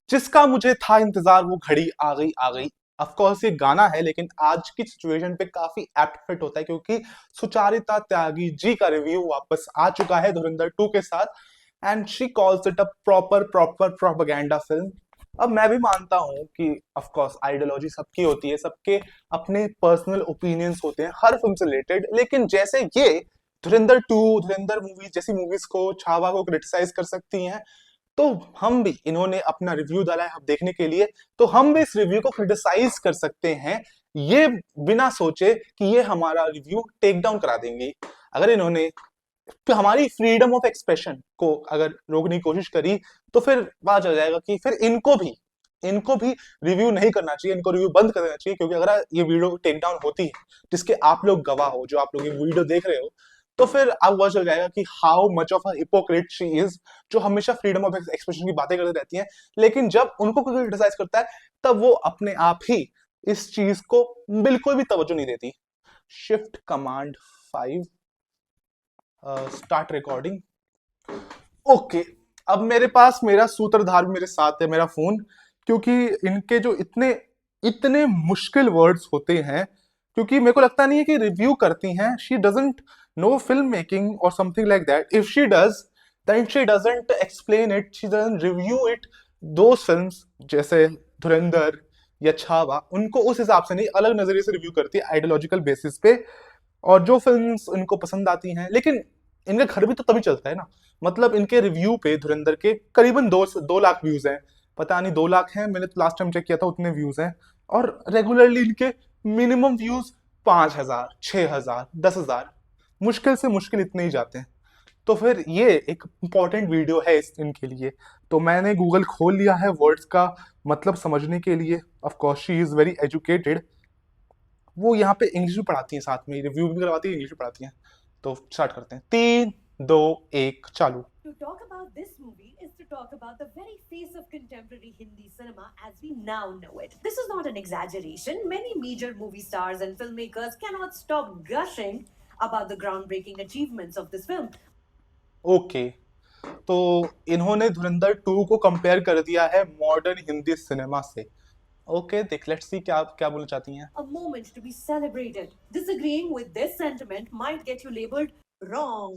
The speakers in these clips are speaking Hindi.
जिसका मुझे था इंतजार वो घड़ी आ गई। ऑफ कोर्स ये गाना है, लेकिन आज की सिचुएशन पे काफी एप्ट फिट होता है, क्योंकि सुचारिता त्यागी जी का रिव्यू वापस आ चुका है धुरंधर 2 के साथ। And she calls it a proper proper propaganda film. अब मैं भी मानता हूं कि ऑफ कोर्स आइडियोलॉजी सबकी होती है, सबके अपने पर्सनल ओपिनियंस होते हैं हर फिल्म से रिलेटेड, लेकिन जैसे ये धुरंधर 2, धुरंधर मूवीज जैसी मूवीज को, छावा को क्रिटिसाइज कर सकती हैं, तो हम भी, इन्होंने अपना रिव्यू डाला है हम देखने के लिए, तो हम भी इस रिव्यू को क्रिटिसाइज कर सकते हैं, ये बिना सोचे कि ये हमारा रिव्यू टेक डाउन करा देंगे। अगर इन्होंने तो हमारी फ्रीडम ऑफ एक्सप्रेशन को अगर रोकने की कोशिश करी, तो फिर पता चल जाएगा कि फिर इनको भी रिव्यू नहीं करना चाहिए, इनको रिव्यू बंद कर देना चाहिए। क्योंकि अगर ये वीडियो टेक डाउन होती है, जिसके आप लोग गवाह हो, जो आप लोग ये वीडियो देख रहे हो, तो फिर आपको पता चल जाएगा कि how much of a hypocrite she is, जो हमेशा फ्रीडम ऑफ एक्सप्रेशन की बातें करती रहती हैं, लेकिन जब उनको कोई क्रिटिसाइज करता है, तब वो अपने आप ही इस चीज को बिल्कुल भी तवज्जो नहीं देती। Shift command 5, start recording. Okay, अब मेरे पास मेरा सूत्रधार भी मेरे साथ है, मेरा फोन, क्योंकि इनके जो इतने इतने मुश्किल वर्ड्स होते हैं, क्योंकि मेरे को लगता नहीं है कि रिव्यू करती हैं, she doesn't know film making और something like that. If she does, then she doesn't explain it, she doesn't review it. दो फिल्म्स जैसे धुरंधर या छावा, उनको उस हिसाब से नहीं, अलग नजरिए से रिव्यू करती है, आइडियोलॉजिकल बेसिस पे। और जो फिल्म्स उनको पसंद आती हैं, लेकिन इनका घर भी तो तभी चलता है ना। मतलब इनके रिव्यू पे धुरंधर के करीबन 2 लाख व्यूज हैं, पता नहीं 2 लाख हैं, मैंने तो लास्ट टाइम चेक किया था उतने व्यूज हैं। और रेगुलरली इनके मिनिमम व्यूज 5,000, 6,000, 10,000, मुश्किल से मुश्किल इतने ही जाते हैं। तो फिर ये एक इंपॉर्टेंट वीडियो है इनके लिए। तो मैंने गूगल खोल लिया है वर्ड्स का मतलब समझने के लिए। Of course she is very educated, वो यहाँ पे इंग्लिश भी पढ़ाती हैं, साथ में रिव्यू भी करवाती है, इंग्लिश भी पढ़ाती हैं। तो स्टार्ट करते हैं, 3, 2, 1 चालू। To talk about this movie is to talk about the very face of contemporary Hindi cinema as we now know it. This is not an exaggeration. Many major movie stars and filmmakers cannot stop gushing about the groundbreaking achievements of this film. Okay, तो इन्होंने धुरंधर 2 को कंपेयर कर दिया है मॉडर्न हिंदी सिनेमा से। ओके, देख लेट्स सी क्या क्या बोलना चाहती हैं। A moment to be celebrated. Disagreeing with this sentiment might get you labeled wrong,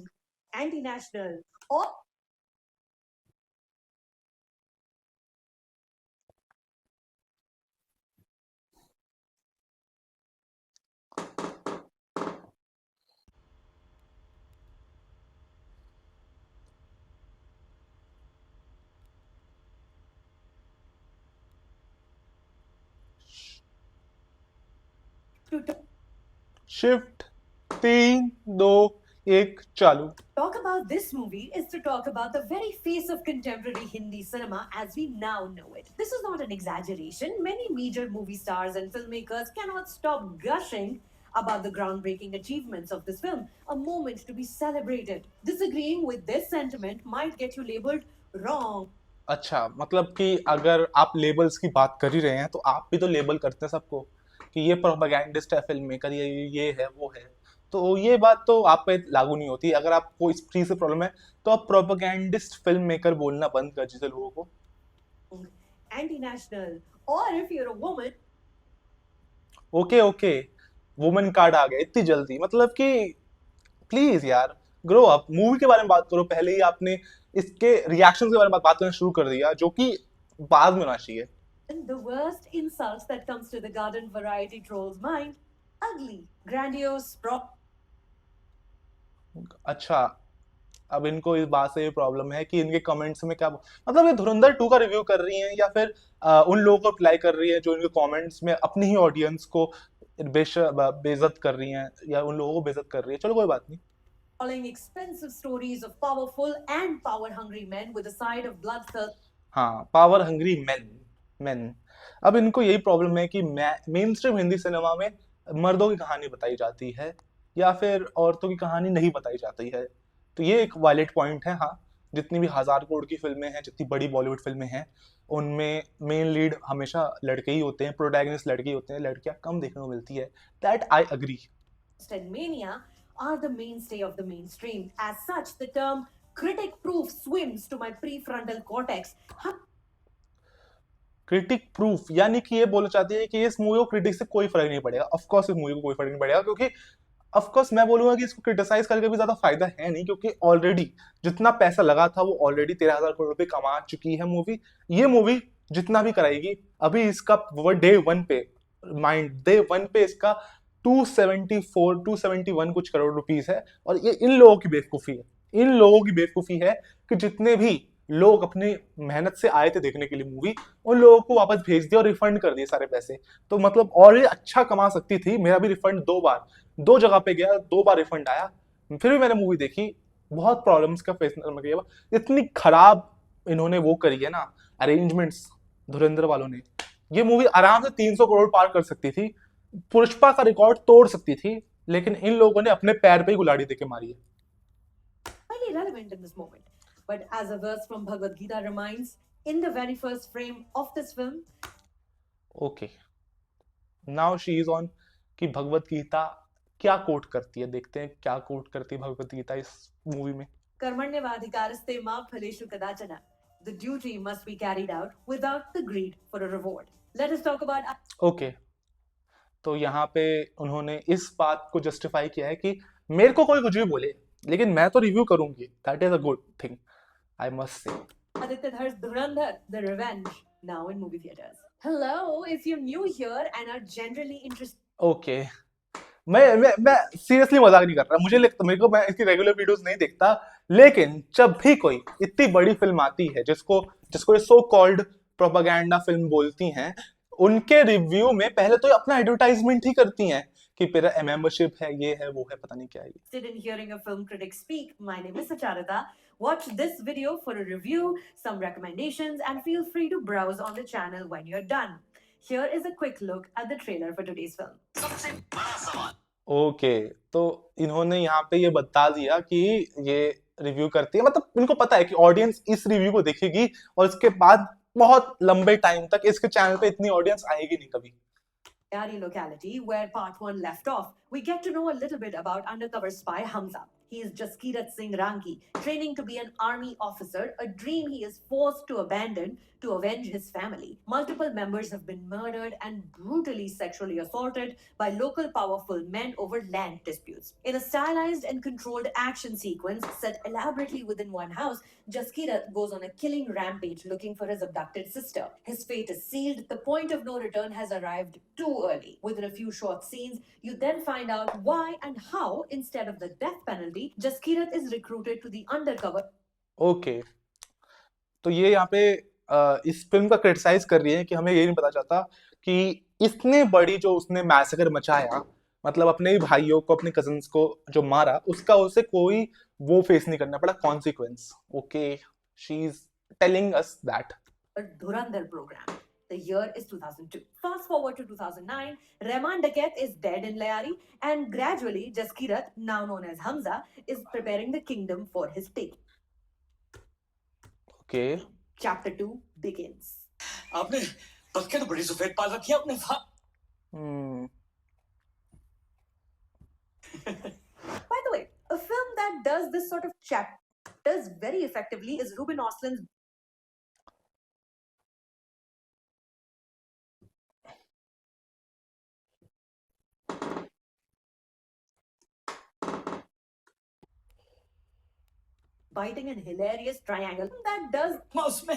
anti national, or to shift, 3, 2, 1 चालू। talk about this movie is to talk about the very face of contemporary Hindi cinema as we now know it. This is not an exaggeration. Many major movie stars and filmmakers cannot stop gushing about the groundbreaking achievements of this film. A moment to be celebrated. Disagreeing with this sentiment might get you labeled wrong. अच्छा, मतलब कि अगर आप लेबल्स की बात कर ही रहे हैं, तो आप भी तो लेबल करते हैं सबको कि ये प्रोपेगेंडिस्ट है, फिल्म मेकर, ये है वो है। तो ये बात तो आप पे लागू नहीं होती। अगर आपको इस चीज से प्रॉब्लम है, तो आप प्रोपेगेंडिस्ट फिल्म मेकर बोलना बंद कर दीजिए लोगों को। Anti-national. Or if you're a woman, okay okay, women card आ गया इतनी जल्दी, मतलब कि प्लीज यार, ग्रो अप। मूवी के बारे में बात करो, पहले ही आपने इसके रिएक्शन के बारे में बात करना शुरू कर दिया, जो कि बाद में होना चाहिए। the worst insults that comes to the garden variety troll's mind. Ugly, grandiose, अच्छा, अब इनको इस बात से प्रॉब्लम है कि इनके कमेंट्स में क्या, मतलब ये धुरंधर 2 का रिव्यू कर रही हैं, या फिर उन लोगों को अप्लाई कर रही है जो इनके कमेंट्स में अपनी ही ऑडियंस को बेइज्जत कर रही हैं, या उन लोगों को बेइज्जत कर रही है। चलो कोई बात नहीं। telling expensive stories of powerful and power hungry men with a side of bloodthirst. हाँ, पावर हंग्री मेन, मेन। अब इनको यही प्रॉब्लम है कि मेन स्ट्रीम हिंदी सिनेमा में मर्दों की कहानी बताई जाती है, या फिर औरतों की कहानी नहीं बताई जाती है। तो ये एक वायलेट पॉइंट है। हाँ, जितनी भी 1,000 करोड़ की फिल्में हैं, जितनी बड़ी बॉलीवुड फिल्में हैं, उनमें मेन लीड हमेशा लड़के ही होते हैं, प्रोटैगनिस्ट लड़के ही होते हैं, लड़कियां कम देखने को मिलती है। That I agree. And mania are the mainstay of the mainstream. As such, the term critic proof swims to my prefrontal cortex. Critic proof, यानी कि ये बोलना चाहती है कि इस मूवी को क्रिटिक से कोई फर्क नहीं पड़ेगा। ऑफ कोर्स इस मूवी को कोई फर्क नहीं पड़ेगा, क्योंकि ऑफ कोर्स मैं बोलूंगा कि इसको क्रिटिसाइज करके भी ज्यादा फायदा है नहीं, क्योंकि ऑलरेडी जितना पैसा लगा था वो ऑलरेडी 13,000 करोड़ रुपए कमा चुकी है मूवी। ये मूवी जितना भी कराएगी, अभी इसका डे वन पे, डे वन पे इसका 271 कुछ करोड़ रुपीस है। और ये इन लोगों की बेवकूफी है, इन लोगों की बेवकूफी है कि जितने भी लोग अपनी मेहनत से आए थे देखने के लिए मूवी, उन लोगों को वापस भेज दिया और रिफंड कर दिए सारे पैसे। तो मतलब ऑलरेडी अच्छा कमा सकती थी। मेरा भी रिफंड 2 बार, 2 जगह पे गया, 2 बार रिफंड आया, फिर भी मैंने मूवी देखी। बहुत प्रॉब्लम्स का फेस करना गया। इतनी खराब इन्होंने वो करी है ना अरेंजमेंट्स धुरंधर वालों ने। ये मूवी आराम से 300 करोड़ पार कर सकती थी, पुष्पा का रिकॉर्ड तोड़ सकती थी, लेकिन इन लोगों ने अपने पैर पे ही गुलाड़ी देके मारी है। Highly relevant in this moment. But as a verse from Bhagavad Gita reminds, in the very first frame of this film, okay, now she is on कि भगवत गीता क्या कोट करती है, देखते हैं क्या कोट करती है भगवत गीता इस मूवी में। कर्मण्येवाधिकारस्ते मा फलेषु कदाचन. The duty must be carried out without the greed for a reward. Let us talk about okay, तो यहाँ पे उन्होंने इस बात को जस्टिफाई किया है कि मेरे को कोई कुछ भी बोले, लेकिन मैं तो रिव्यू करूंगी, that is a good thing, I must say. Aditya Dhar's Dhurandhar, The Revenge, now in movie theaters. Hello, if you're new here and are generally interested. Okay, मैं सीरियसली मजाक नहीं कर रहा, मुझे लगता, मेरे को, मैं इसकी रेगुलर वीडियोस नहीं देखता, लेकिन जब भी कोई इतनी बड़ी फिल्म आती है जिसको जिसको ये सो कॉल्ड प्रोपागेंडा फिल्म बोलती हैं, उनके रिव्यू में पहले तो ये अपना एडवर्टाइजमेंट ही करती हैं कि मेरा मेंबरशिप है, ये है, वो है, पता नहीं क्या है ये। In hearing a film critic speak, my name is Sacharita. Watch this video for a review, some recommendations, and feel free to browse on the channel when you're done. Here is a quick look at the trailer for today's film. Okay, तो इन्होंने यहाँ पे ये बता दिया कि ये रिव्यू करती है, मतलब इनको पता है कि ऑडियंस इस रिव्यू को देखेगी और इसके बाद बहुत लंबे टाइम तक इसके चैनल पे इतनी ऑडियंस आएगी नहीं कभी। Yari locality, where part 1 left off, we get to know a little bit about undercover spy Hamza. He is Jaskirat Singh Ranki, training to be an army officer, a dream he is forced to abandon to avenge his family. Multiple members have been murdered and brutally sexually assaulted by local powerful men over land disputes. In a stylized and controlled action sequence set elaborately within one house, Jaskirat goes on a killing rampage looking for his abducted sister. His fate is sealed. The point of no return has arrived too early. Within a few short scenes, you then find out why and how, instead of the death penalty, Jaskirat is recruited to the undercover. Okay, तो ये यहाँ पे इस फिल्म का क्रिटिसाइज कर रही है कि हमें ये नहीं पता चलता कि इतने बड़ी जो उसने मैसेकर मचाया, मतलब अपने ही भाइयों को, अपने कजिन्स को जो मारा, उसका उसे कोई वो फेस नहीं करना पड़ा consequence. Okay, she is telling us that. A Dhurandhar program. The year is 2002. Fast forward to 2009, Rehman Dakat is dead in Layari, and gradually Jaskirat, now known as Hamza, is preparing the kingdom for his take. Okay, Chapter 2 begins. आपने बतखें तो बड़ी सफेद पाल रखी है अपने By the way, a film that does this sort of chapters very effectively is Ruben Ostlund's biting and hilarious triangle that does. उसमें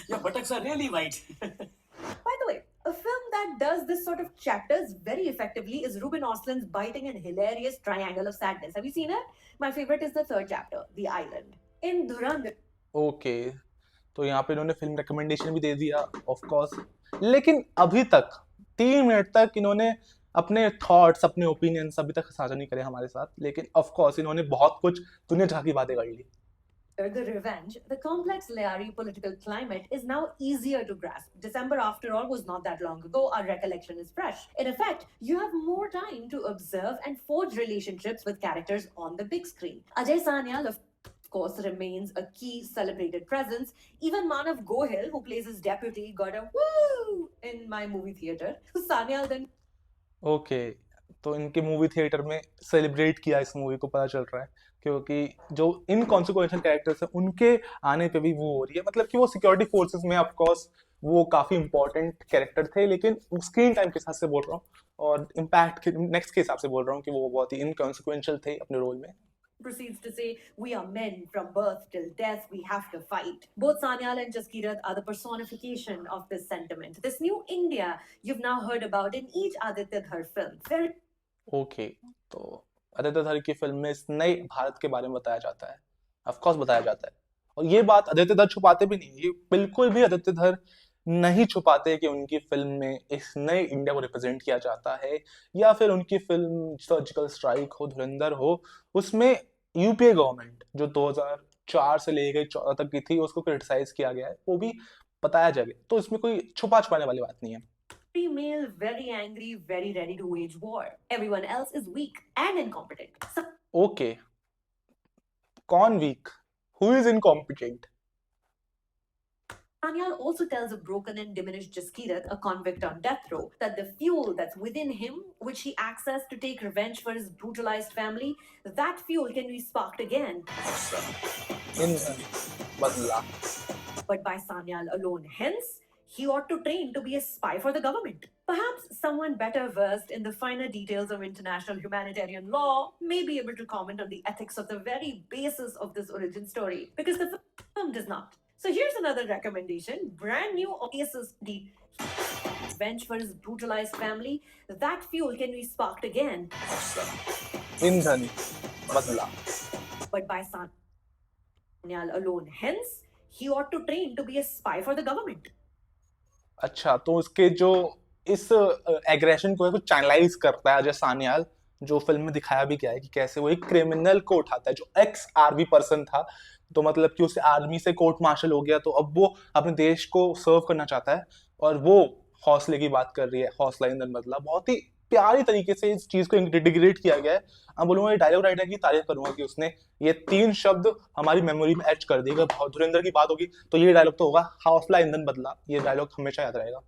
your buttocks are really white. By the way, a film that does this sort of chapters very effectively is Ruben Ostlund's biting and hilarious triangle of sadness. Have you seen it? My favorite is the third chapter, The Island. In Dhurandhar. Okay, तो यहाँ पे इन्होंने फिल्म रिकमेंडेशन भी दे दिया ऑफ कोर्स, लेकिन अभी तक 3 मिनट तक इन्होंने अपने थॉट्स, अपने ओपिनियंस अभी तक साझा नहीं करे हमारे साथ, लेकिन ऑफ कोर्स इन्होंने बहुत कुछ दुनिया जहाँ की बातें कर ली। The Revenge, the complex Layari political climate is now easier to grasp. December, after all, was not that long ago. Our recollection is fresh. In effect, you have more time to observe and forge relationships with characters on the big screen. Ajay Sanyal, of course, remains a key celebrated presence. Even Manav Gohil, who plays his deputy, got a woo in my movie theater. So Sanyal then. Okay, तो इनके मूवी थिएटर में सेलिब्रेट किया इस मूवी को, पता चल रहा है, क्योंकि जो इनकॉन्सिक्वेंशियल कैरेक्टर्स हैं उनके आने पे भी वो हो रही है, मतलब कि वो सिक्योरिटी फोर्सेस में ऑफ कोर्स वो काफी इंपॉर्टेंट कैरेक्टर थे, लेकिन स्क्रीन टाइम के हिसाब से बोल रहा हूँ और इम्पैक्ट के नेक्स्ट के हिसाब से बोल रहा हूँ कि वो बहुत ही इनकॉन्सिक्वेंशियल थे अपने रोल में। Proceeds to say, "We are men from birth till death, we have to fight." Both Sanyal and Jaskirat are the personification of this sentiment. This new India you've now heard about in each Aditya Dhar film. Very okay, तो आदित्य धर की फिल्म में इस नए भारत के बारे में बताया जाता है, ऑफ कोर्स बताया जाता है, और ये बात आदित्य धर छुपाते भी नहीं, ये बिल्कुल भी आदित्य धर नहीं छुपाते कि उनकी फिल्म में इस नए इंडिया को रिप्रेजेंट किया जाता है, या फिर उनकी फिल्म सर्जिकल स्ट्राइक हो, धुरंधर हो, उसमें यूपीए गवर्नमेंट जो 2004 से लेकर 14 तक की थी उसको क्रिटिसाइज किया गया है, वो भी बताया जाएगा, तो इसमें कोई छुपा छुपाने वाली बात नहीं है। male, very angry, very ready to wage war. Everyone else is weak and incompetent. Okay, कौन weak, who is incompetent? Sanyal also tells a broken and diminished Jaskirat, a convict on death row, that the fuel that's within him, which he accessed to take revenge for his brutalized family, that fuel can be sparked again. इन बदला। But by Sanyal alone. Hence, he ought to train to be a spy for the government. Perhaps someone better versed in the finer details of international humanitarian law may be able to comment on the ethics of the very basis of this origin story, because the film does not. So here's another recommendation. Brand new cases, the revenge for his brutalized family, that fuel can be sparked again. ईंधन बदला। But by Sanyal alone. Hence, he ought to train to be a spy for the government. अच्छा, तो उसके जो इस एग्रेशन को है कुछ चैनलाइज करता है अजय सान्याल, जो फिल्म में दिखाया भी गया है कि कैसे वो एक क्रिमिनल को उठाता है जो एक्स आर्मी पर्सन था, तो मतलब कि उसे आर्मी से कोर्ट मार्शल हो गया, तो अब वो अपने देश को सर्व करना चाहता है, और वो हौसले की बात कर रही है, हौसला ईंधन बदला। बहुत ही प्यारी तरीके से इस चीज को इंटीग्रेट किया गया है। मैं बोलूंगा डायलॉग राइटर की तारीफ करूंगा कि उसने ये 3 शब्द हमारी मेमोरी में एच कर दिए। अगर धुरंधर की बात होगी तो ये डायलॉग तो होगा, हौसला ईंधन बदला, ये डायलॉग हमेशा याद रहेगा।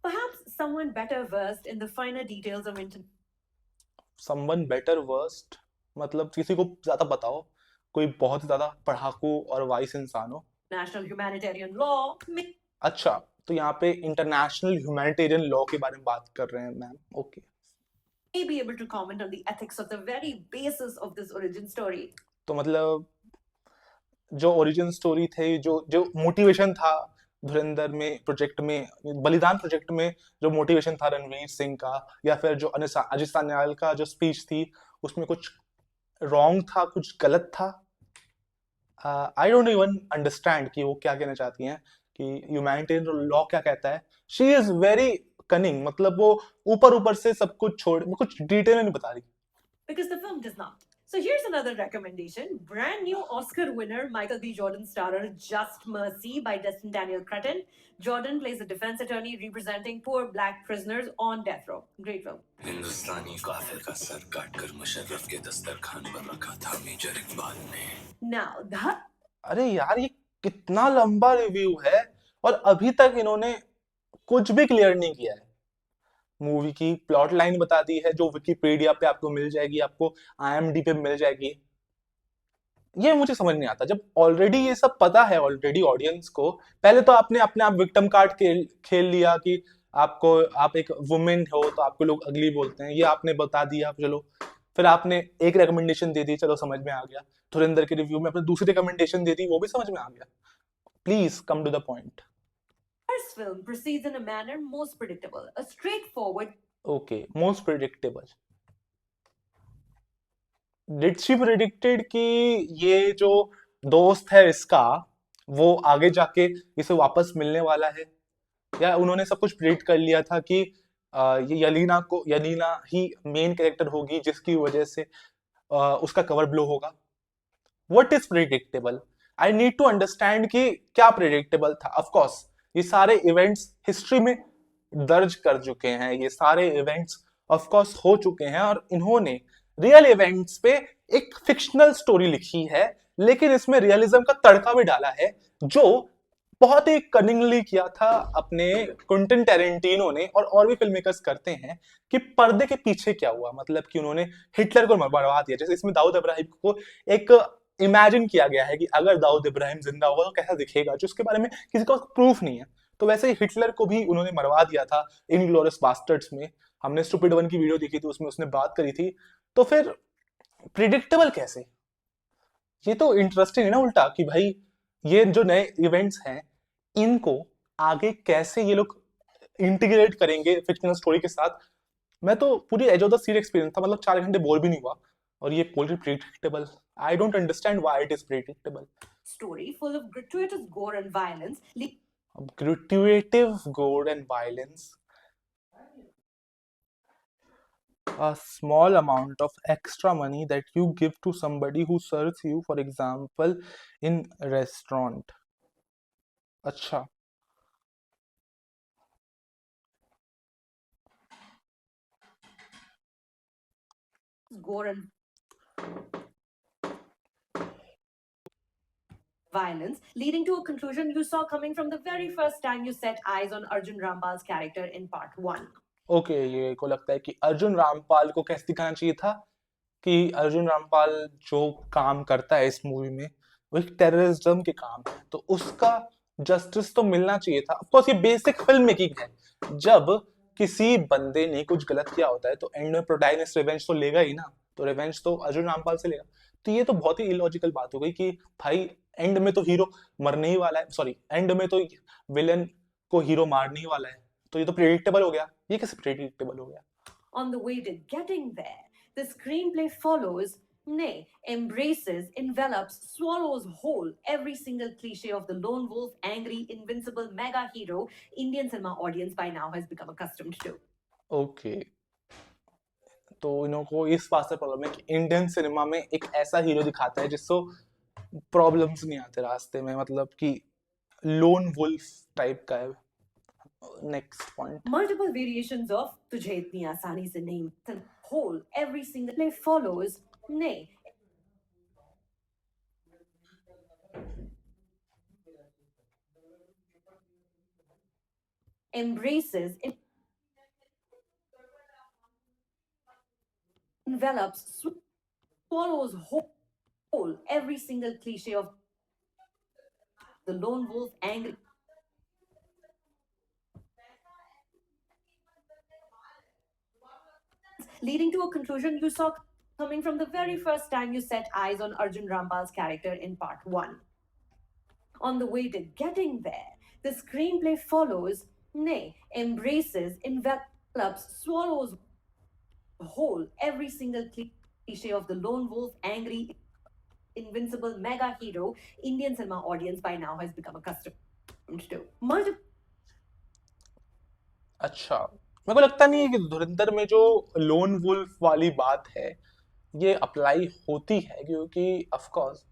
Perhaps someone better versed in the finer details of someone better worst मतलब किसी को ज्यादा बताओ, कोई बहुत ज्यादा पढ़ाकू और वाइस इंसान हो। international humanitarian law may अच्छा, तो यहाँ पे इंटरनेशनल ह्यूमैनिटेरियन लॉ के बारे में बात कर रहे हैं ma'am. Okay, be able to comment on the ethics of the very basis of this origin story. तो मतलब जो ओरिजिन स्टोरी थे, जो जो मोटिवेशन था धुरंधर में, प्रोजेक्ट में, बलिदान प्रोजेक्ट में, जो मोटिवेशन था रणवीर सिंह का, या फिर जो अजय सान्याल का जो स्पीच थी, उसमें कुछ रॉन्ग था, कुछ गलत था। आई डोंट इवन अंडरस्टैंड कि वो क्या कहना चाहती हैं, कि ह्यूमैनिटेरियन लॉ क्या कहता है। शी इज वेरी कनिंग, मतलब वो ऊपर ऊपर से सब कुछ छोड़, वो कुछ डिटेल में नहीं बता रही। Because the film does not. So here's another recommendation. Brand new Oscar winner Michael B. Jordan starrer Just Mercy by Destin Daniel Cretton. Jordan plays a defense attorney representing poor black prisoners on death row. Great film. हिंदुस्तानी काफिर का सर काटकर मुशर्रफ के दस्तरखान पर रखा था मेजर इकबाल ने। Now, the अरे यार, ये कितना लंबा रिव्यू है और अभी तक इन्होंने कुछ भी क्लियर नहीं किया है। मूवी की प्लॉट लाइन बता दी है जो विकिपीडिया पे आपको मिल जाएगी, आपको IMDb पे मिल जाएगी। ये मुझे समझ नहीं आता, जब ऑलरेडी ये सब पता है ऑलरेडी ऑडियंस को। पहले तो आपने अपने आप विक्टिम कार्ड खेल लिया कि आप एक वुमेन हो तो आपको लोग अगली बोलते हैं, ये आपने बता दिया, चलो। फिर आपने एक रिकमेंडेशन दे दी, चलो समझ में आ गया। धुरंधर के रिव्यू में आपने दूसरी रिकमेंडेशन दे दी, वो भी समझ में आ गया। Please come to the point. first film proceeds in a manner most predictable, a straightforward okay, most predictable. Did she predicted कि ये जो दोस्त है इसका, वो आगे जाके इसे वापस मिलने वाला है, या उन्होंने सब कुछ प्रिडिक्ट कर लिया था कि ये यलीना ही मेन कैरेक्टर होगी जिसकी वजह से उसका कवर ब्लो होगा। What is predictable? I need to understand कि क्या प्रिडिक्टेबल था। ऑफ कोर्स ये सारे इवेंट्स हिस्ट्री में दर्ज कर चुके हैं, ये सारे इवेंट्स ऑफ कोर्स हो चुके हैं, और इन्होंने रियल इवेंट्स पे एक फिक्शनल स्टोरी लिखी है, लेकिन इसमें रियलिज्म का तड़का भी डाला है, जो बहुत ही कनिंगली किया था अपने क्विंटन टेरेंटिनो ने, और भी फिल्म मेकर्स करते हैं कि पर्दे के पीछे क्या हुआ। मतलब कि उन्होंने हिटलर को मरवा दिया। जैसे इसमें दाऊद इब्राहिम को एक इमेजिन किया गया है कि अगर दाऊद इब्राहिम जिंदा होगा तो कैसा दिखेगा, जो उसके बारे में किसी को प्रूफ नहीं है। तो वैसे ही हिटलर को भी उन्होंने मरवा दिया था इनग्लोरियस बास्टर्ड्स में। हमने स्टूपिड वन की वीडियो देखी थी, उसमें उसने बात करी थी। तो फिर प्रिडिक्टेबल कैसे? ये तो इंटरेस्टिंग है ना उल्टा, कि भाई ये जो नए इवेंट्स हैं इनको आगे कैसे ये लोग इंटीग्रेट करेंगे फिक्शनल स्टोरी के साथ। मैं तो पूरी edge of the seat experience था, मतलब 4 घंटे बोर भी नहीं हुआ। और ये poll predictable, I don't understand why it is predictable. Story full of gratuitous gore and violence, Gratuitous gore and violence, a small amount of extra money that you give to somebody who serves you, for example in restaurant। अच्छा, gore and violence, leading to a conclusion you saw coming from the very first time you set eyes on Arjun Rampal's character in part 1. Okay, ये को लगता है कि अर्जुन रामपाल को कैसे दिखाना चाहिए था कि अर्जुन रामपाल जो काम करता है इस मूवी में वो एक टेररिज्म के काम है, तो उसका जस्टिस तो मिलना चाहिए था। ऑफकोर्स ये बेसिक फिल्म मेकिंग है, जब किसी बंदे ने कुछ गलत किया होता है तो एंड में प्रोटैगनिस्ट रिवेंज तो लेगा ही ना, तो रिवेंज तो अर्जुन रामपाल से लेगा। तो ये तो बहुत ही इलॉजिकल बात हो गई कि भाई एंड में तो हीरो मरने ही वाला है, सॉरी एंड में तो विलन को हीरो मारने ही वाला है, तो ये तो प्रेडिक्टेबल हो गया। ये कैसे प्रेडिक्टेबल हो गया? On the way to getting there, the screenplay follows, nay, embraces, envelops, swallows whole every single cliche of the lone wolf, angry, invincible mega hero Indian cinema audience by now has become accustomed to. Okay, तो इन्हों को इस बात से प्रॉब्लम है कि इंडियन सिनेमा में एक ऐसा हीरो दिखाता है जिसको प्रॉब्लम्स नहीं आते रास्ते में, मतलब कि लोन वुल्फ टाइप का है। Next point, Multiple variations of तुझे इतनी आसानी से नहीं whole every single play follows, nay, embraces, envelops, swallows whole every single cliche of the lone wolf, angry, leading to a conclusion you saw coming from the very first time you set eyes on Arjun Rampal's character in part 1. On the way to getting there, the screenplay follows, nay, embraces, envelops, swallows whole every single cliche of the lone wolf, angry, invincible mega hero Indian cinema audience by now has become accustomed to. अच्छा, मेरे को लगता नहीं है कि धुरंधर में जो लोन वुल्फ वाली बात है ये अप्लाई होती है, क्योंकि ऑफ कोर्स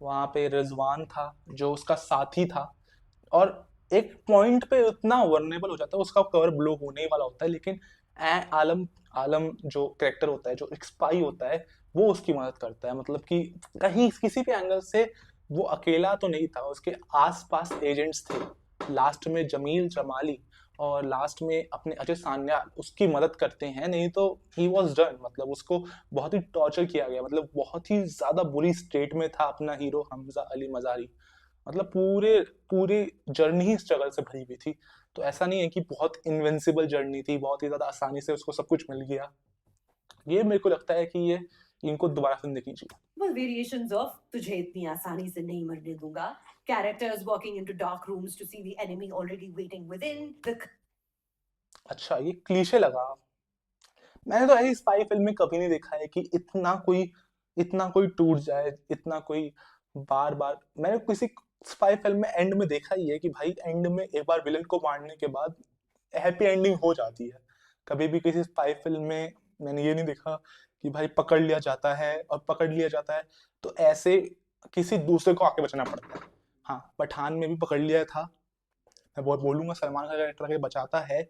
वहां पे रिजवान था जो उसका साथी था, और एक पॉइंट पे उतना वर्नेबल हो जाता है, उसका कवर ब्लो होने ही वाला होता है, लेकिन आलम आलम जो कैरेक्टर होता है, जो एक स्पाई होता है, वो उसकी मदद करता है। मतलब कि कहीं किसी भी एंगल से वो अकेला तो नहीं था, उसके आसपास एजेंट्स थे। लास्ट में जमील जमाली और लास्ट में अपने अजय सान्याल उसकी मदद करते हैं, नहीं तो ही वॉज डन। मतलब उसको बहुत ही टॉर्चर किया गया, मतलब बहुत ही ज्यादा बुरी स्टेट में था अपना हीरो हमजा अली मजारी। मतलब पूरे पूरी जर्नी ही स्ट्रगल से भरी हुई थी। तो ऐसा नहीं है कि बहुत इनविंसिबल जर्नी थी, बहुत ही ज्यादा आसानी से उसको सब कुछ मिल गया। ये मेरे को लगता है कि ये इनको दोबारा फिल्म देखनी चाहिए। Well, variations of तुझे इतनी आसानी से नहीं मरने दूंगा, characters walking into dark rooms to see the enemy already waiting within, the अच्छा, ये क्लीशे लगा। मैंने तो ऐसी स्पाई फिल्म में कभी नहीं देखा है कि इतना कोई टूट जाए, इतना कोई बार बार। मैंने किसी स्पाई फिल्म में एंड में देखा ही है कि भाई एंड में एक बार विलन को मारने के बाद हैप्पी एंडिंग हो जाती है। कभी भी किसी स्पाई फिल्म में मैंने ये नहीं देखा कि भाई पकड़ लिया जाता है, और पकड़ लिया जाता है तो ऐसे किसी दूसरे को आके बचाना पड़ता है। हाँ, पठान में भी पकड़ लिया था, मैं बहुत बोलूंगा सलमान खान का कैरेक्टर आके बचाता है,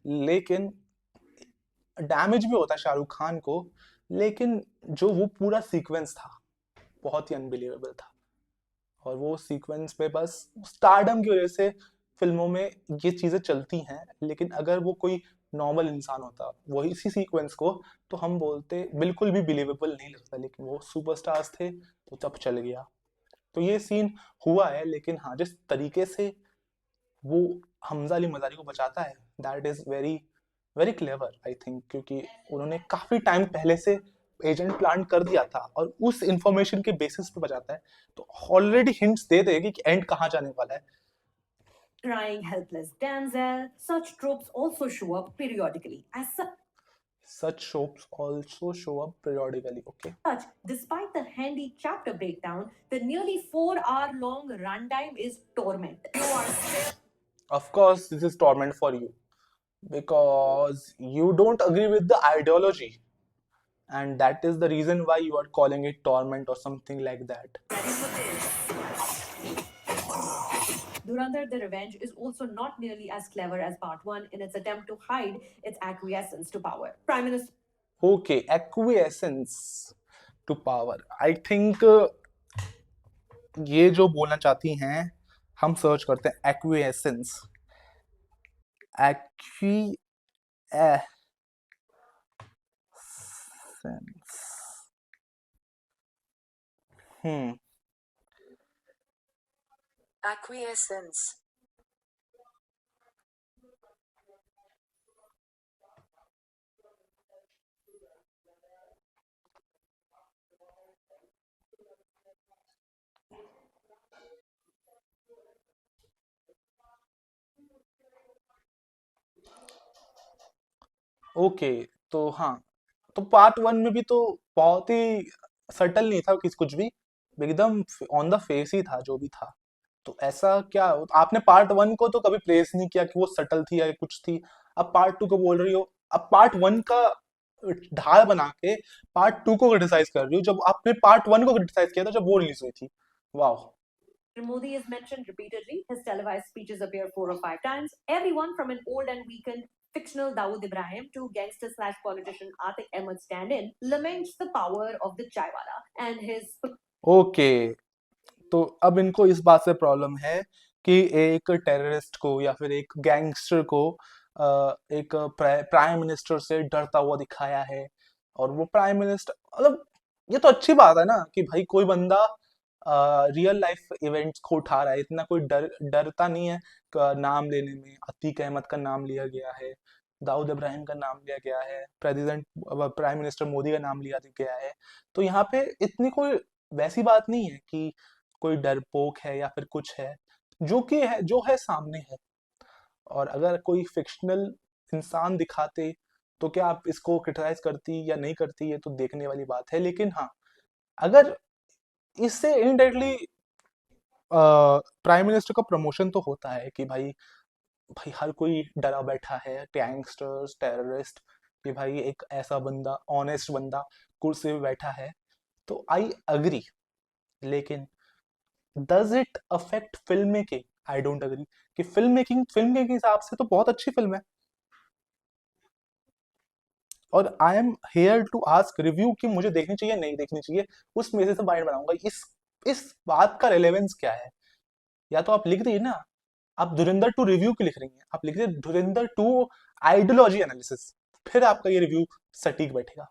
लेकिन डैमेज भी होता है शाहरुख खान को। लेकिन जो वो पूरा सीक्वेंस था बहुत ही अनबिलीवेबल था, और वो सीक्वेंस में बस स्टारडम की वजह से फिल्मों में ये चीजें चलती हैं। लेकिन अगर वो कोई नॉर्मल इंसान होता वही इसी सीक्वेंस को, तो हम बोलते बिल्कुल भी बिलीवेबल नहीं लगता। लेकिन वो सुपरस्टार्स थे तो तब चल गया। तो ये सीन हुआ है, लेकिन हाँ जिस तरीके से वो हमजा अली मजारी को बचाता है, that is very very clever I think, क्योंकि उन्होंने काफी टाइम पहले से एजेंट प्लान कर दिया था और उस इंफॉर्मेशन के बेसिस पे बचाता है, तो ऑलरेडी हिंट्स दे देगी कि एंड कहाँ जाने वाला है। Crying helpless damsel. Such tropes also show up periodically. As Such soaps also show up periodically. Okay. such, despite the handy chapter breakdown, the nearly 4 hour long runtime is torment. You are Of course, this is torment for you because you don't agree with the ideology, and that is the reason why you are calling it torment or something like that. Dhurandhar the Revenge is also not nearly as clever as Part 1 in its attempt to hide its acquiescence to power. Prime Minister Okay, acquiescence to power. I think ये जो बोलना चाहती हैं, हम सर्च करते हैं acquiescence. Acquiescence. Hmm. Acquiescence. Okay, तो हाँ, तो पार्ट वन में भी तो बहुत ही सटल नहीं था कुछ भी, एकदम ऑन द फेस ही था जो भी था। तो ऐसा क्या, आपने पार्ट वन को तो कभी प्रेस नहीं किया कि वो सटल थी या कुछ थी, अब पार्ट टू को बोल रही हो, अब पार्ट वन का ढाल बना के पार्ट टू को क्रिटिसाइज कर रही हो, जब आपने पार्ट वन को क्रिटिसाइज किया था जब वो रिलीज हुई थी। वाह। Modi is mentioned repeatedly. His televised speeches appear 4 or 5 times. Everyone from an old and weakened fictional Dawood Ibrahim to gangster slash politician Atik Ahmed stand-in laments the power of the chaiwala and his okay, तो अब इनको इस बात से प्रॉब्लम है कि एक टेररिस्ट को या फिर एक गैंगस्टर को एक प्राइम मिनिस्टर से डरता हुआ दिखाया है, और वो प्राइम मिनिस्टर, मतलब ये तो अच्छी बात है ना कि भाई कोई बंदा रियल लाइफ इवेंट्स को उठा रहा है, इतना कोई डरता नहीं है नाम लेने में। अतीक अहमद का नाम लिया गया है, दाऊद इब्राहिम का नाम लिया गया है, प्रेसिडेंट प्राइम मिनिस्टर मोदी का नाम लिया गया है, तो यहाँ पे इतनी कोई वैसी बात नहीं है कि कोई डरपोक है या फिर कुछ है, जो कि है जो है सामने है। और अगर कोई फिक्शनल इंसान दिखाते तो क्या आप इसको क्रिटिसाइज करती या नहीं करती, ये तो देखने वाली बात है। लेकिन हाँ, अगर इससे इनडायरेक्टली प्राइम मिनिस्टर का प्रमोशन तो होता है कि भाई भाई हर कोई डरा बैठा है, गैंगस्टर्स, टेररिस्ट, कि भाई एक ऐसा बंदा, ऑनेस्ट बंदा कुर्सी पे बैठा है, तो आई अग्री। लेकिन does it affect film making? I don't agree. कि फिल्म के हिसाब से तो बहुत अच्छी फिल्म है, और I am here to ask review कि मुझे देखनी चाहिए नहीं देखनी चाहिए, उस मेरे से बाइंड बनाऊंगा। इस बात का रेलेवेंस क्या है? या तो आप लिख दीजिए ना, आप धुरंधर 2 रिव्यू की लिख रही हैं, आप लिख दीजिए धुरंधर 2 आइडियोलॉजी एनालिसिस, फिर आपका ये रिव्यू सटीक बैठेगा।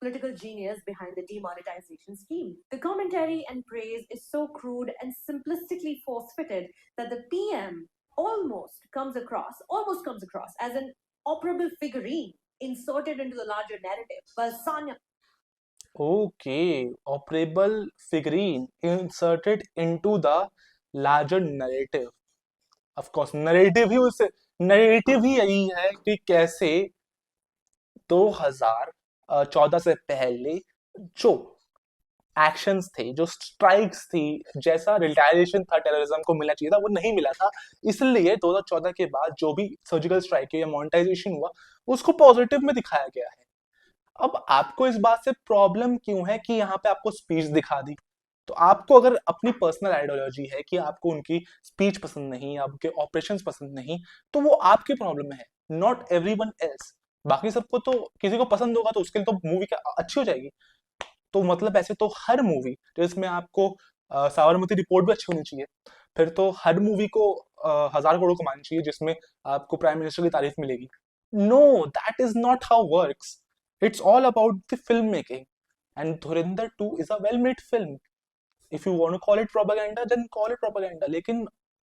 political genius behind the demonetization scheme. The commentary and praise is so crude and simplistically force-fitted that the PM almost comes across as an operable figurine inserted into the larger narrative. While Sanya okay, operable figurine inserted into the larger narrative. Of course narrative ही यही है कि कैसे 2014 से पहले जो एक्शंस थे, जो स्ट्राइक्स थी, जैसा रिटायरेशन था टेररिज्म को मिलना चाहिए था, वो नहीं मिला था। इसलिए 2014 के बाद जो भी सर्जिकल स्ट्राइक या मोनेटाइजेशन हुआ, उसको पॉजिटिव में दिखाया गया है। अब आपको इस बात से प्रॉब्लम क्यों है कि यहाँ पे आपको स्पीच दिखा दी? तो आपको अगर अपनी पर्सनल आइडियोलॉजी है कि आपको उनकी स्पीच पसंद नहीं, आपके ऑपरेशंस पसंद नहीं, तो वो आपकी प्रॉब्लम है, नॉट एवरीवन एल्स। बाकी सबको तो, किसी को पसंद होगा तो उसके लिए तो मूवी अच्छी हो जाएगी। तो मतलब ऐसे तो हर मूवी जिसमें आपको साबरमती रिपोर्ट भी अच्छी होनी चाहिए, फिर तो हर मूवी को 1000 करोड़ कमानी चाहिए जिसमें आपको प्राइम मिनिस्टर की तारीफ मिलेगी। No, that is not how works. It's all about the film making, and Dhurandhar 2 is a well made film. If you want to call it propaganda then call it propaganda, लेकिन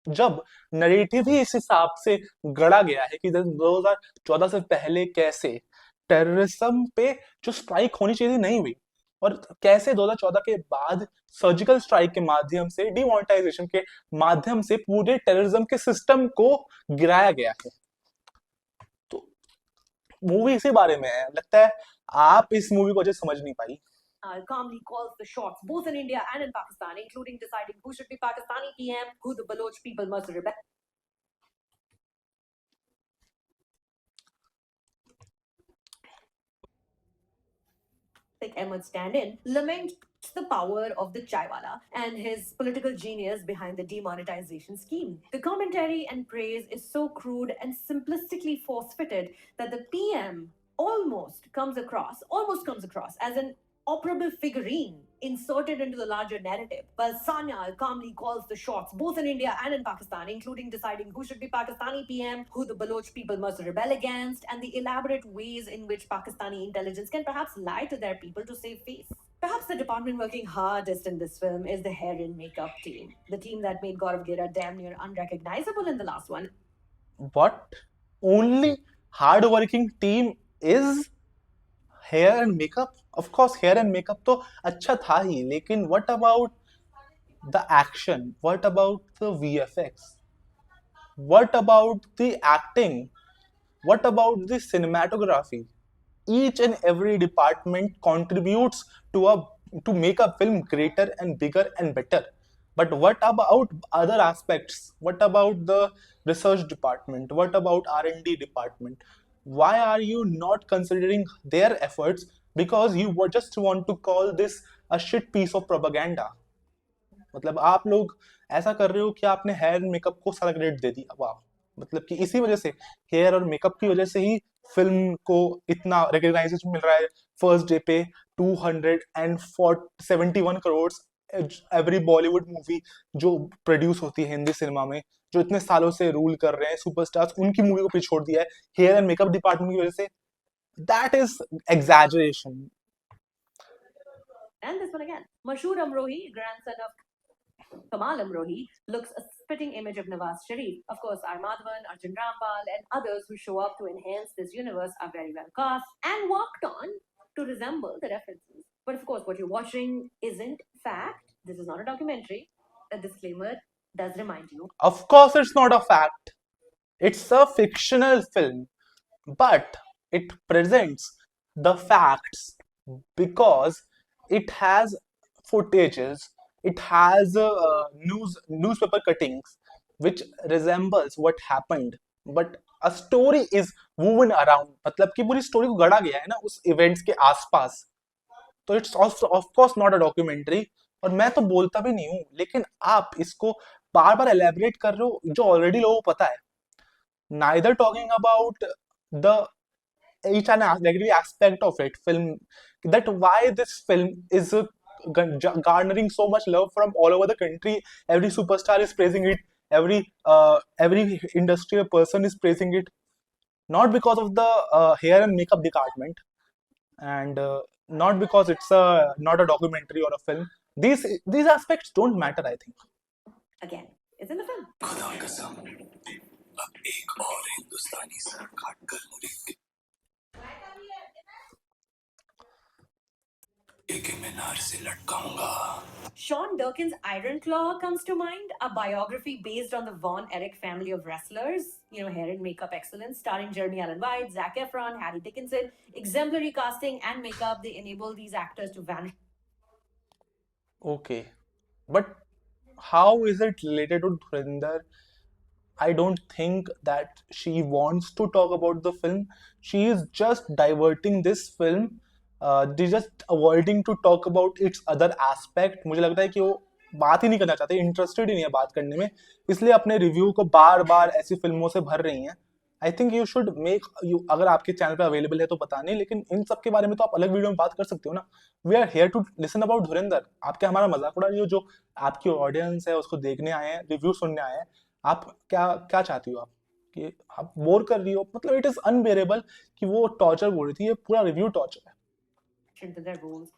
जब नरेटिव ही इस हिसाब से गढ़ा गया है कि 2014 से पहले कैसे टेररिज्म पे जो स्ट्राइक होनी चाहिए थी नहीं हुई, और कैसे 2014 के बाद सर्जिकल स्ट्राइक के माध्यम से, डिमोनेटाइजेशन के माध्यम से पूरे टेररिज्म के सिस्टम को गिराया गया है। तो मूवी इसी बारे में है। लगता है आप इस मूवी को अजय समझ नहीं पाई। Calmly calls the shots, both in India and in Pakistan, including deciding who should be Pakistani PM, who the Baloch people must rebel. Like Ahmed stand-in, laments the power of the chaiwala and his political genius behind the demonetization scheme. The commentary and praise is so crude and simplistically force-fitted that the PM almost comes across as an operable figurine inserted into the larger narrative, while Sanyal calmly calls the shots, both in India and in Pakistan, including deciding who should be Pakistani PM, who the Baloch people must rebel against, and the elaborate ways in which Pakistani intelligence can perhaps lie to their people to save face. Perhaps the department working hardest in this film is the hair and makeup team, the team that made Gaurav Gera damn near unrecognizable in the last one. What? Only hard-working team is hair and makeup? Of course hair and makeup तो अच्छा था ही, लेकिन what about the action, what about the VFX, what about the acting, what about the cinematography? Each and every department contributes to make a film greater and bigger and better. But what about other aspects? What about the research department? What about R&D department? Why are you not considering their efforts? Because you just want to call this a shit piece of propaganda. मतलब आप लोग ऐसा कर रहे हो कि आपने हेयर एंड मेकअप को सारा क्रेडिट दे दिया। वाह, मतलब कि इसी वजह से, हेयर और मेकअप की वजह से ही फिल्म को इतना रिकग्नाइजेशन मिल रहा है। फर्स्ट डे पे 271 करोड़ एवरी बॉलीवुड मूवी जो प्रोड्यूस होती है हिंदी सिनेमा में, जो इतने सालों से रूल कर रहे हैं सुपरस्टार्स, उनकी मूवी को पीछे छोड़ दिया है हेयर एंड मेकअप डिपार्टमेंट की वजह से। That is exaggeration. And this one again. Mashur Amrohi, grandson of Kamal Amrohi, looks a spitting image of Nawaz Sharif. Of course, R. Madhavan, Arjun Rampal, and others who show up to enhance this universe are very well cast and walked on to resemble the references. But of course, what you're watching isn't fact. This is not a documentary. A disclaimer does remind you. Of course, it's not a fact. It's a fictional film, but it presents the facts because it has footages, it has newspaper cuttings which resembles what happened, but a story is woven around, मतलब कि पूरी स्टोरी को गढ़ा गया है ना उस इवेंट्स के आसपास। तो it's of course not a documentary, और मैं तो बोलता भी नहीं हूँ, लेकिन आप इसको बार बार एलैबोरेट कर रहे हो जो ऑलरेडी लोगों को पता है। Neither talking about the each and every aspect of it, film, that why this film is garnering so much love from all over the country. Every superstar is praising it, every industrial person is praising it, not because of the hair and makeup department, and not because it's not a documentary or a film. These aspects don't matter, I think. Again, it's in the film. खुदा कसम, अब एक और हिंदुस्तानी सर काट कर मुझे एक मीनार से लटकाऊंगा। Sean Durkin's Iron Claw comes to mind, a biography based on the Von Erich family of wrestlers. You know, hair and makeup excellence, starring Jeremy Allen White, Zac Efron, Harry Dickinson. Exemplary casting and makeup, they enable these actors to vanish. Okay, but how is it related to Dhurandhar? I don't think that she wants to talk about the film. She is just diverting this film. They're just avoiding to talk about its other aspect. मुझे लगता है कि वो बात ही नहीं करना चाहते, इंटरेस्टेड ही नहीं है बात करने में, इसलिए अपने रिव्यू को बार बार ऐसी फिल्मों से भर रही हैं। I think you should make, you अगर आपके चैनल पे अवेलेबल है तो पता नहीं, लेकिन इन सब के बारे में तो आप अलग वीडियो में बात कर सकते हो ना। We are here to listen about Dhurandhar. आप क्या हमारा मजाक उड़ा रही हो? जो आपकी ऑडियंस है उसको देखने आए हैं, रिव्यू सुनने आए हैं, आप क्या क्या चाहती हो? आप कि आप बोर कर रही हो? मतलब इट इज अनबेरेबल कि वो टॉर्चर बोल रही थी, ये पूरा रिव्यू टॉर्चर है। To their roles.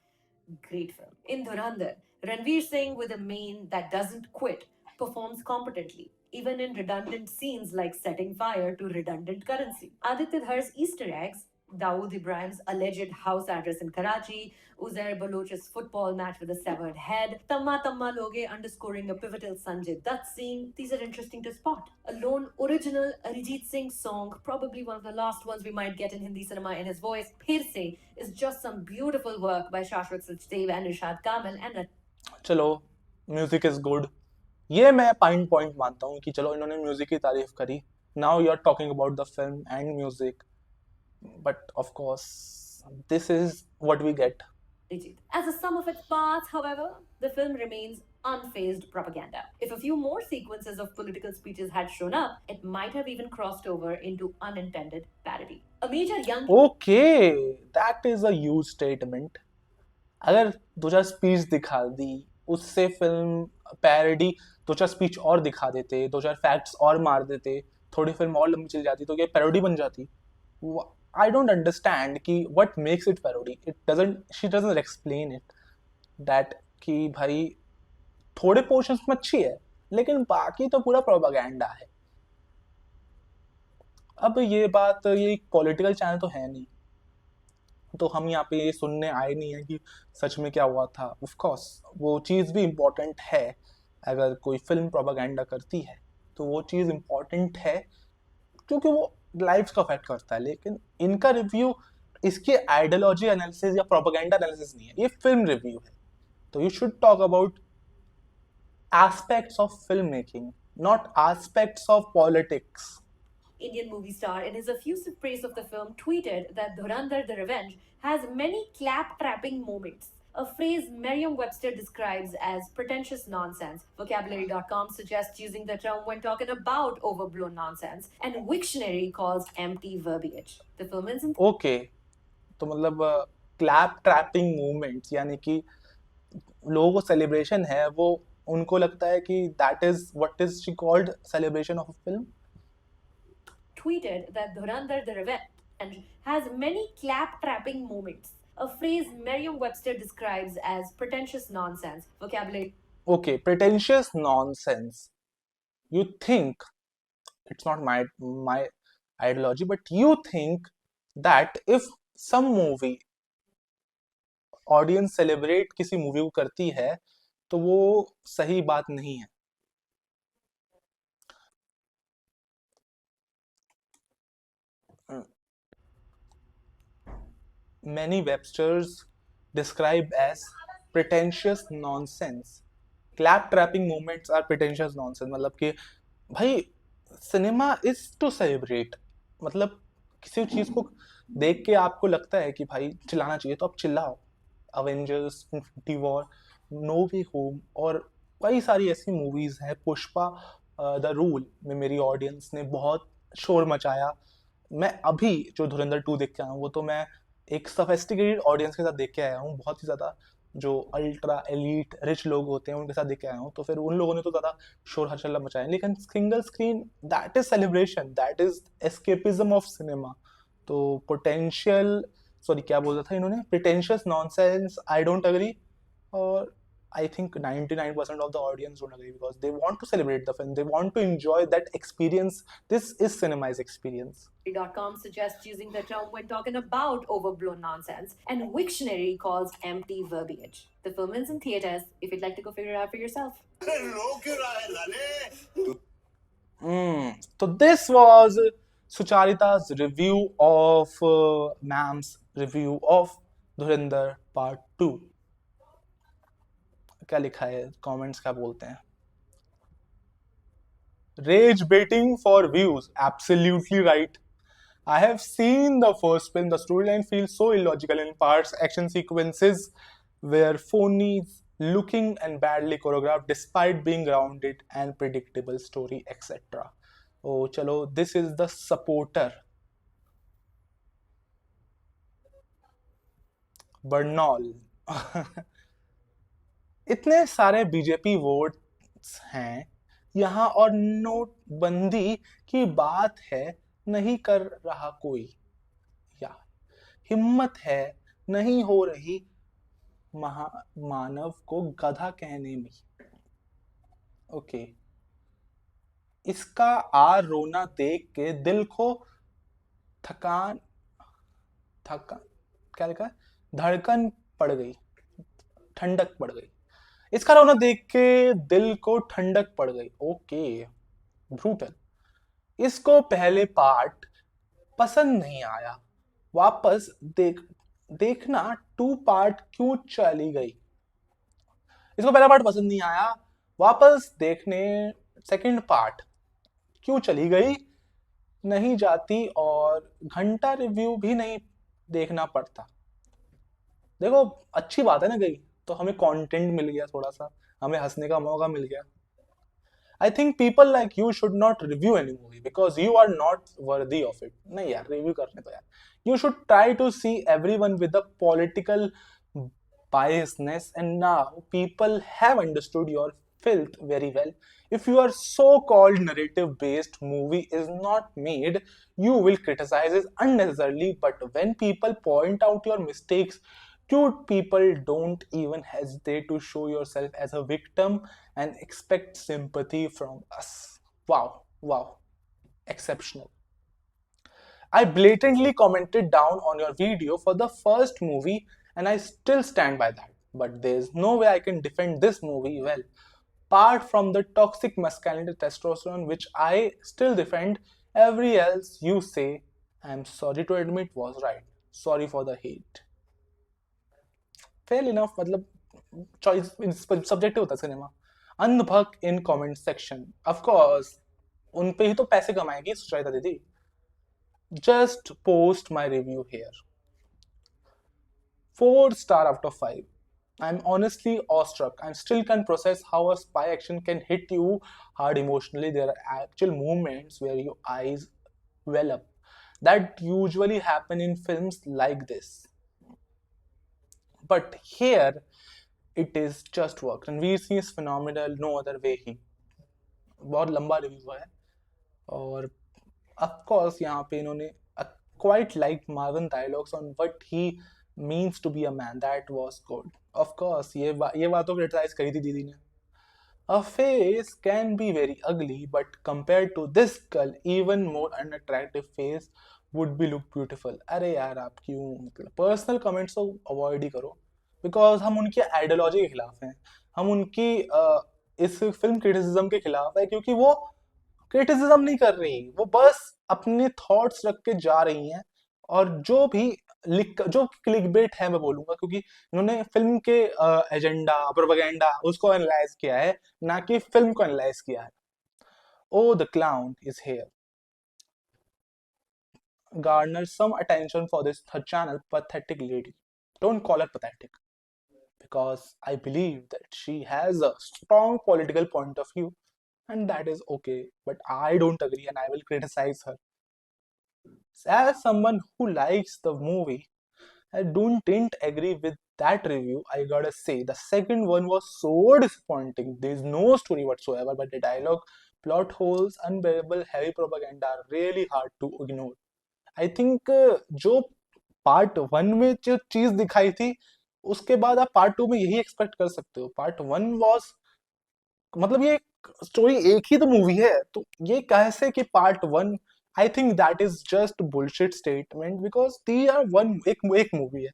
Great film. In Dhurandhar, Ranveer Singh, with a mane that doesn't quit, performs competently. even in redundant scenes like setting fire to redundant currency. Aditya Dhar's Easter eggs, Dawood Ibrahim's alleged house address in Karachi, Uzair Baloch's football match with a severed head, Tamma Tamma Loge underscoring a pivotal Sanjay Dutt scene. These are interesting to spot. A lone original Arijit Singh song, probably one of the last ones we might get in Hindi cinema in his voice, Phir Se, is just some beautiful work by Shashwat Sachdev and Irshad Kamil and a चलो म्यूजिक इज गुड, ये मैं पॉइंट मानता हूँ कि चलो इन्होंने म्यूजिक की तारीफ करी. Now you are talking about the film and music, but of course this is what we get. Digit. As a sum of its parts, however, the film remains unfazed propaganda. If a few more sequences of political speeches had shown up, it might have even crossed over into unintended parody. A major young okay, that is a huge statement. अगर दो चार स्पीच दिखा दी, उससे फिल्म पैरोडी, दो चार स्पीच और दिखा देते, दो चार फैक्ट्स और मार देते, थोड़ी फिल्म और लंबी चली जाती तो ये पैरोडी बन जाती. आई डोंट अंडरस्टैंड कि what makes it parody. It doesn't, she doesn't explain it that कि भाई थोड़े पोर्शंस में अच्छी है लेकिन बाकी तो पूरा प्रोपेगेंडा है. अब ये बात, ये पॉलिटिकल चैनल तो है नहीं, तो हम यहाँ पे ये सुनने आए नहीं है कि सच में क्या हुआ था. ऑफ कोर्स वो चीज़ भी इम्पोर्टेंट है. अगर कोई फिल्म प्रोपेगेंडा करती है तो वो चीज़ इम्पोर्टेंट है क्योंकि वो लाइफ्स का अफेक्ट करता है. लेकिन इनका रिव्यू इसके आइडियोलॉजी एनालिसिस या प्रोपेगेंडा एनालिसिस नहीं है, ये फिल्म रिव्यू है. तो you should talk about aspects of film making, not aspects of politics. Indian movie star, in his effusive praise of the film, tweeted that Dhurandhar the Revenge has many clap-trapping moments. A phrase Merriam-Webster describes as pretentious nonsense. Vocabulary.com suggests using the term when talking about overblown nonsense, and Wiktionary calls empty verbiage. The film is in okay, तो मतलब क्लैप ट्रैपिंग मूवमेंट्स यानी कि लोगों को सेलिब्रेशन है, वो उनको लगता है कि that is what is she called celebration of a film. tweeted that Dhurandhar the Revenge has many clap-trapping moments. A phrase Merriam-Webster describes as pretentious nonsense. Vocabulary. Okay, pretentious nonsense. You think, it's not my ideology, but you think that if some movie audience celebrate किसी मूवी को करती है तो वो सही बात नहीं है. Many Websters describe as pretentious nonsense. Clap trapping movements are pretentious nonsense. मतलब कि भाई सिनेमा इज टू सेलिब्रेट. मतलब किसी चीज को देख के आपको लगता है कि भाई चिल्लाना चाहिए तो आप चिल्लाओ. अवेंजर्स, इन्फिनिटी वॉर, नो वे होम और कई सारी ऐसी मूवीज हैं. पुष्पा द रूल में मेरी ऑडियंस ने बहुत शोर मचाया. मैं अभी जो धुरंधर 2 देख के आया हूँ वो तो मैं एक सोफिस्टिकेटेड ऑडियंस के साथ देख के आया हूँ. बहुत ही ज़्यादा जो अल्ट्रा एलीट रिच लोग होते हैं उनके साथ देख के आया हूँ, तो फिर उन लोगों ने तो ज़्यादा शोर हल्ला मचाया. लेकिन single screen, that is celebration, that is escapism of cinema. तो पोटेंशियल, सॉरी क्या बोल रहा था इन्होंने, pretentious nonsense, I don't agree. और I think 99% of the audience don't agree because they want to celebrate the film. They want to enjoy that experience. This is cinema's experience. .com suggests using the term when talking about overblown nonsense, and Wiktionary calls empty verbiage. The film is in theaters if you'd like to go figure it out for yourself. So this was Sucharita's review of ma'am's review of Dhurandhar Part 2. क्या लिखा है, कमेंट्स क्या बोलते हैं. Rage baiting for views, absolutely right. I have seen the first film. The storyline feels so illogical in parts. Action sequences were phony looking and badly choreographed despite being grounded and predictable story, etc. Oh, chalo, this is the supporter. Bernal. इतने सारे बीजेपी वोट्स हैं यहाँ और नोटबंदी की बात है नहीं कर रहा कोई, या हिम्मत है नहीं हो रही मानव को गधा कहने में. ओके, इसका आ रोना देख के दिल को थकान थका क्या लिखा है, धड़कन पड़ गई, ठंडक पड़ गई। इसका रोना देख के दिल को ठंडक पड़ गई। Okay, brutal. इसको पहले पार्ट पसंद नहीं आया, वापस देखना टू पार्ट क्यों चली गई। इसको पहला पार्ट पसंद नहीं आया, वापस देखने सेकंड पार्ट क्यों चली गई। नहीं जाती और घंटा रिव्यू भी नहीं देखना पड़ता। देखो, अच्छी बात है ना, गई तो हमें कंटेंट मिल गया, थोड़ा सा हमें हंसने का मौका मिल गया। I think people like you should not review any movie because you are not worthy of it. नहीं यार, रिव्यू करने दो यार। You should try to see everyone with a political biasness, and now people have understood your filth very well. If your so-called narrative-based movie is not made, you will criticize it unnecessarily. But when people point out your mistakes, cute people don't even hesitate to show yourself as a victim and expect sympathy from us. Wow, wow, exceptional. I blatantly commented down on your video for the first movie and I still stand by that. But there's no way I can defend this movie well. Apart from the toxic masculinity testosterone, which I still defend, every else you say, I'm sorry to admit, was right. Sorry for the hate. Fair enough, मतलब choice subjective होता है cinema. अनभक in comment section. Of course, उन पे ही तो पैसे कमाएगी सुचरिता दीदी। Just post my review here. 4 star out of 5. I'm honestly awestruck. I still can't process how a spy action can hit you hard emotionally. There are actual moments where your eyes well up. That usually happen in films like this. But here, it is just work. Ranveer Singh is phenomenal. No other way he. बहुत लंबा रिव्यू है और of course यहाँ पे इन्होंने quite liked Marvin dialogues on what he means to be a man. That was good. Of course ये बातों को criticize करी थी दीदी ने। A face can be very ugly, but compared to this girl, even more unattractive face would be look beautiful. अरे यार, आप क्यों मतलब पर्सनल कमेंट्स तो अवॉइड ही करो, बिकॉज हम उनकी आइडियोलॉजी के खिलाफ हैं। हम उनकी इस फिल्म क्रिटिसिज्म के खिलाफ है क्योंकि वो क्रिटिसिज्म नहीं कर रही, वो बस अपने थॉट्स रख के जा रही हैं। और जो भी जो क्लिकबेट है मैं बोलूंगा, क्योंकि इन्होंने फिल्म के एजेंडा प्रोपेगेंडा उसको एनालाइज किया है, ना कि फिल्म को एनालाइज किया है। Oh the clown is here, garner some attention for this third channel pathetic lady. Don't call her pathetic, because I believe that she has a strong political point of view, and that is okay, but I don't agree and I will criticize her. As someone who likes the movie, I didn't agree with that review. I gotta say, the second one was so disappointing. There's no story whatsoever, but the dialogue, plot holes, unbearable heavy propaganda are really hard to ignore. I think जो पार्ट वन में जो चीज दिखाई थी, उसके बाद आप पार्ट टू में यही एक्सपेक्ट कर सकते हो। पार्ट वन वॉज मतलब ये स्टोरी एक ही तो मूवी है, तो ये कैसे कि part one, I think that is just bullshit statement, because they are one एक मूवी है।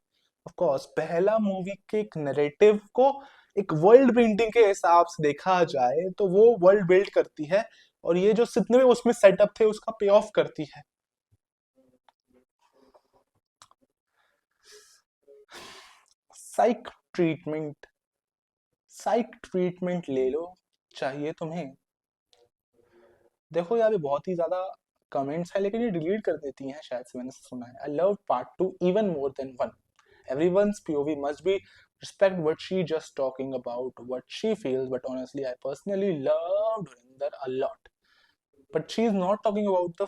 ऑफ कोर्स पहला मूवी के एक नैरेटिव को एक वर्ल्ड बिल्डिंग के हिसाब से देखा जाए तो वो वर्ल्ड बिल्ड करती है, और ये जो जितने भी उसमें सेटअप थे उसका पे ऑफ करती है। साइक ट्रीटमेंट, साइक ट्रीटमेंट ले लो, चाहिए तुम्हें। देखो यहाँ पे बहुत ही ज्यादा कमेंट्स है, लेकिन ये डिलीट कर देती हैं शायद से, मैंने सुना है। I love part two even more than one. Everyone's POV must be respect what she just talking about what she feels, but honestly I personally loved Rinder a lot, but she's not talking about the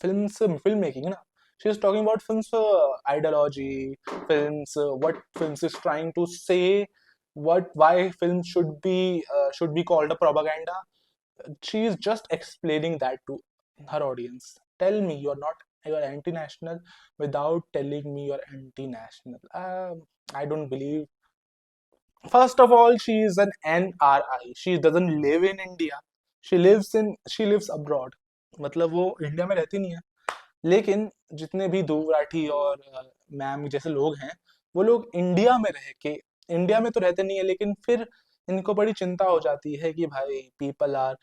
filmmaking na. She's talking about films ideology, films what films is trying to say, why films should be called a propaganda. She is just explaining that to her audience. Tell me you're anti-national without telling me you're anti-national. I don't believe. First of all, she is an NRI. She doesn't live in India. She lives abroad, मतलब वो इंडिया में रहती नहीं है, लेकिन जितने भी दुराठी और मैम जैसे लोग हैं, वो लोग इंडिया में रह के, इंडिया में तो रहते नहीं है, लेकिन फिर इनको बड़ी चिंता हो जाती है कि भाई पीपल आर,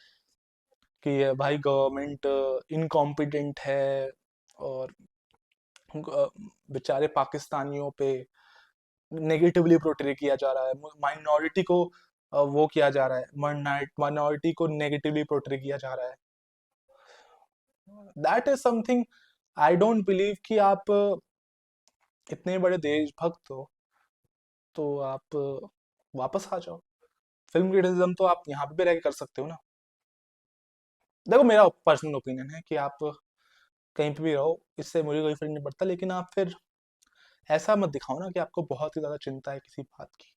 कि भाई गवर्नमेंट इनकॉम्पिटेंट है, और बेचारे पाकिस्तानियों पे नेगेटिवली पोर्ट्रे किया जा रहा है, माइनॉरिटी को वो किया जा रहा है, माइनॉरिटी को नेगेटिवली पोर्ट्रे किया जा रहा है। That is something I don't believe कि आप इतने बड़े देशभक्त हो तो आप वापस आ जाओ। फिल्म क्रिटिसिज्म तो आप यहाँ पे भी रह के कर सकते हो ना। देखो मेरा पर्सनल ओपिनियन है कि आप कहीं पे भी रहो, इससे मुझे कोई फर्क नहीं पड़ता, लेकिन आप फिर ऐसा मत दिखाओ ना कि आपको बहुत ही ज्यादा चिंता है किसी बात की।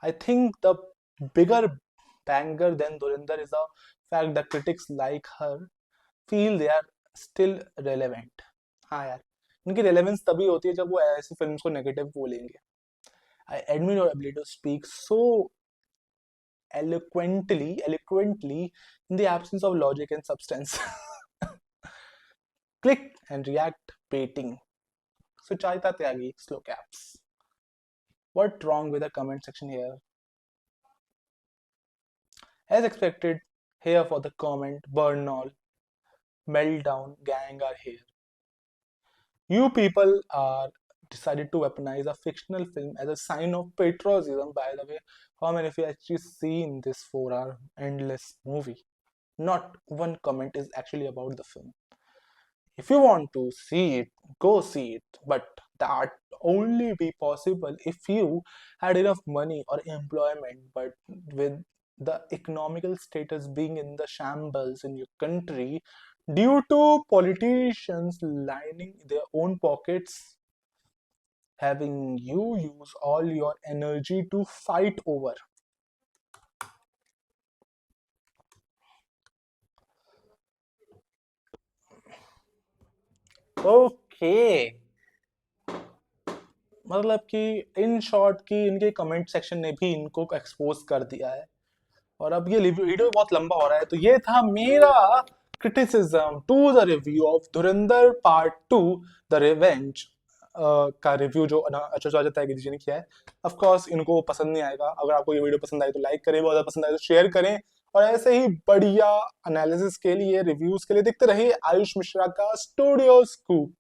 I think the bigger banger than Dhurandhar is the fact that critics like her feel they are still relevant. हाँ यार, इनकी रेलेवेंस तभी होती है जब वो ऐसी फिल्म्स को नेगेटिव बोलेंगे। I admire your ability to speak so eloquently in the absence of logic and substance. Click and react baiting. Suchaita Tyagi, slow caps. What wrong with the comment section here? As expected, here for the comment, burn all, meltdown, gang are here. You people are decided to weaponize a fictional film as a sign of patriotism. By the way, how many of you actually seen this 4-hour endless movie? Not one comment is actually about the film. If you want to see it, go see it. But that only be possible if you had enough money or employment. But with the economical status being in the shambles in your country due to politicians lining their own pockets, having you use all your energy to fight over. Okay. मतलब कि इन शॉर्ट की इनके कमेंट सेक्शन ने भी इनको एक्सपोज कर दिया है, और अब ये वीडियो बहुत लंबा हो रहा है, तो ये था मेरा criticism to the review of Dhurandhar part 2 the revenge का रिव्यू जो आचार्य त्यागी जी ने किया है। ऑफ कोर्स इनको पसंद नहीं आएगा, अगर आपको ये वीडियो पसंद आई तो लाइक करें, बहुत ज्यादा पसंद आए तो शेयर करें, और ऐसे ही बढ़िया एनालिसिस के लिए, रिव्यूज के लिए देखते रहिए आयुष मिश्रा का स्टूडियो स्कूप।